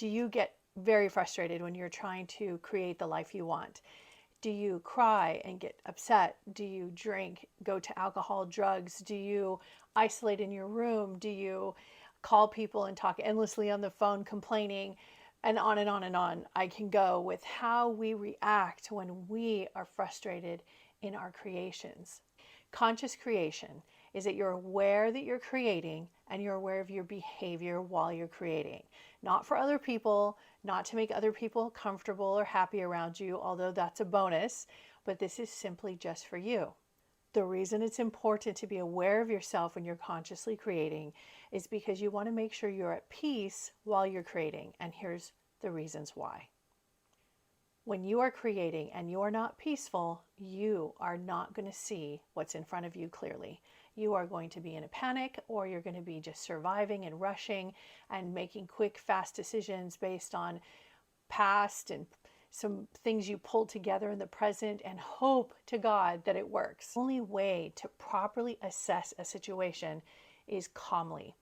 Do you get very frustrated when you're trying to create the life you want? Do you cry and get upset? Do you drink, go to alcohol, drugs? Do you isolate in your room? Do you call people and talk endlessly on the phone complaining? And on and on and on I can go with how we react when we are frustrated in our creations. Conscious creation is that you're aware that you're creating and you're aware of your behavior while you're creating. Not for other people, not to make other people comfortable or happy around you, although that's a bonus, but this is simply just for you. The reason it's important to be aware of yourself when you're consciously creating is because you want to make sure you're at peace while you're creating. And here's the reasons why. When you are creating and you're not peaceful, you are not going to see what's in front of you clearly. You are going to be in a panic, or you're going to be just surviving and rushing and making quick, fast decisions based on past and some things you pulled together in the present and hope to God that it works. The only way to properly assess a situation is calmly.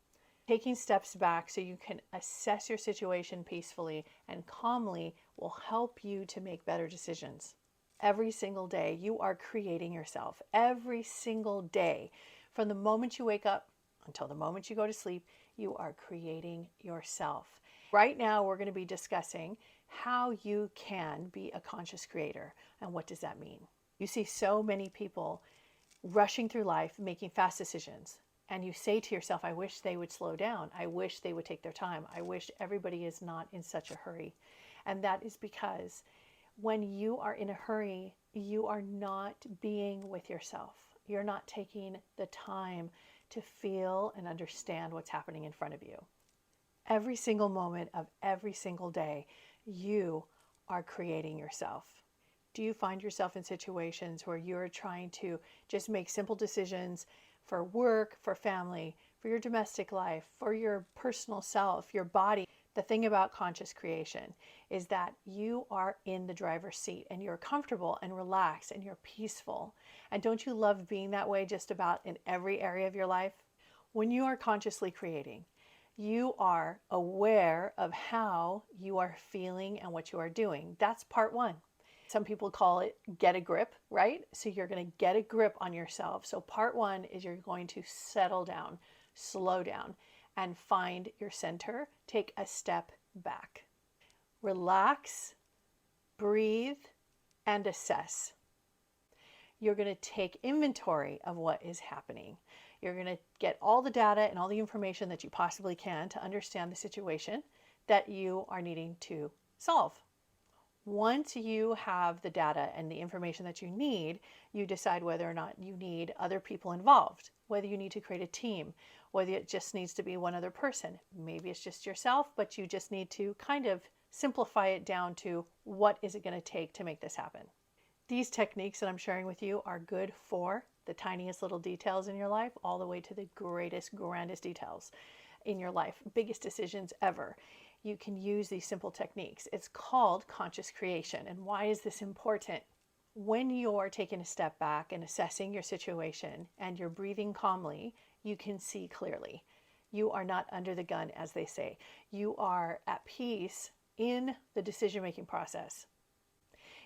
Taking steps back so you can assess your situation peacefully and calmly will help you to make better decisions. Every single day, you are creating yourself. Every single day, from the moment you wake up until the moment you go to sleep, you are creating yourself. Right now, we're going to be discussing how you can be a conscious creator. And what does that mean? You see so many people rushing through life, making fast decisions. And you say to yourself, I wish they would slow down. I wish they would take their time. I wish everybody is not in such a hurry. And that is because when you are in a hurry, you are not being with yourself. You're not taking the time to feel and understand what's happening in front of you. Every single moment of every single day, you are creating yourself. Do you find yourself in situations where you're trying to just make simple decisions for work, for family, for your domestic life, for your personal self, your body? The thing about conscious creation is that you are in the driver's seat and you're comfortable and relaxed and you're peaceful. And don't you love being that way just about in every area of your life? When you are consciously creating, you are aware of how you are feeling and what you are doing. That's part one. Some people call it get a grip, right? So you're going to get a grip on yourself. So part one is you're going to settle down, slow down, and find your center. Take a step back. Relax, breathe, and assess. You're going to take inventory of what is happening. You're going to get all the data and all the information that you possibly can to understand the situation that you are needing to solve. Once you have the data and the information that you need, you decide whether or not you need other people involved, whether you need to create a team, whether it just needs to be one other person. Maybe it's just yourself, but you just need to kind of simplify it down to what is it going to take to make this happen. These techniques that I'm sharing with you are good for the tiniest little details in your life, all the way to the greatest, grandest details in your life, biggest decisions ever. You can use these simple techniques. It's called conscious creation. And why is this important? When you're taking a step back and assessing your situation and you're breathing calmly, you can see clearly. You are not under the gun, as they say. You are at peace in the decision-making process.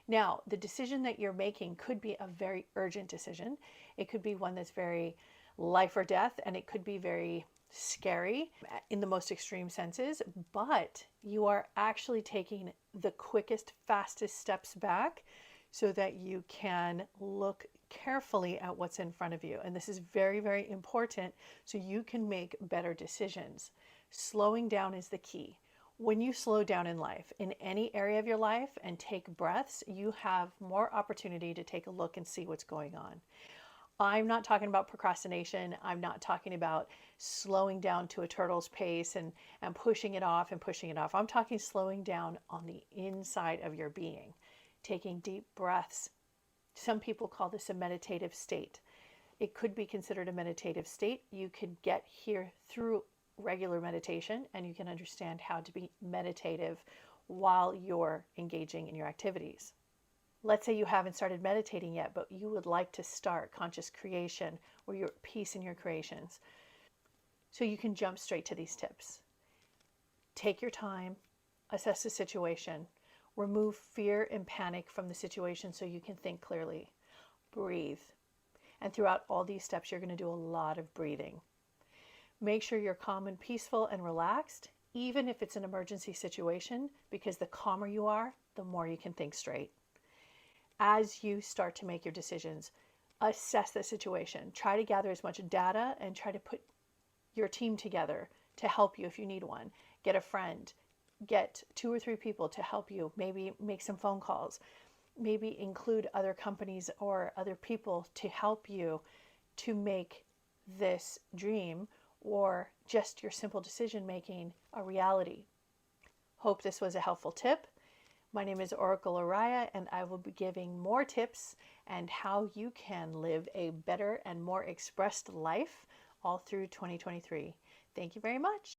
Now, the decision that you're making could be a very urgent decision. It could be one that's very life or death, and it could be very scary in the most extreme senses, but you are actually taking the quickest, fastest steps back so that you can look carefully at what's in front of you. And this is very, very important so you can make better decisions. Slowing down is the key. When you slow down in life, in any area of your life, and take breaths, you have more opportunity to take a look and see what's going on. I'm not talking about procrastination. I'm not talking about slowing down to a turtle's pace and pushing it off and pushing it off. I'm talking slowing down on the inside of your being, taking deep breaths. Some people call this a meditative state. It could be considered a meditative state. You could get here through regular meditation and you can understand how to be meditative while you're engaging in your activities. Let's say you haven't started meditating yet, but you would like to start conscious creation where you're at peace in your creations. So you can jump straight to these tips. Take your time, assess the situation, remove fear and panic from the situation so you can think clearly, breathe. And throughout all these steps, you're going to do a lot of breathing. Make sure you're calm and peaceful and relaxed, even if it's an emergency situation, because the calmer you are, the more you can think straight. As you start to make your decisions, assess the situation. Try to gather as much data and try to put your team together to help you if you need one. Get a friend, get 2 or 3 people to help you. Maybe make some phone calls. Maybe include other companies or other people to help you to make this dream or just your simple decision making a reality. Hope this was a helpful tip. My name is Oracle Oriah, and I will be giving more tips and how you can live a better and more expressed life all through 2023. Thank you very much.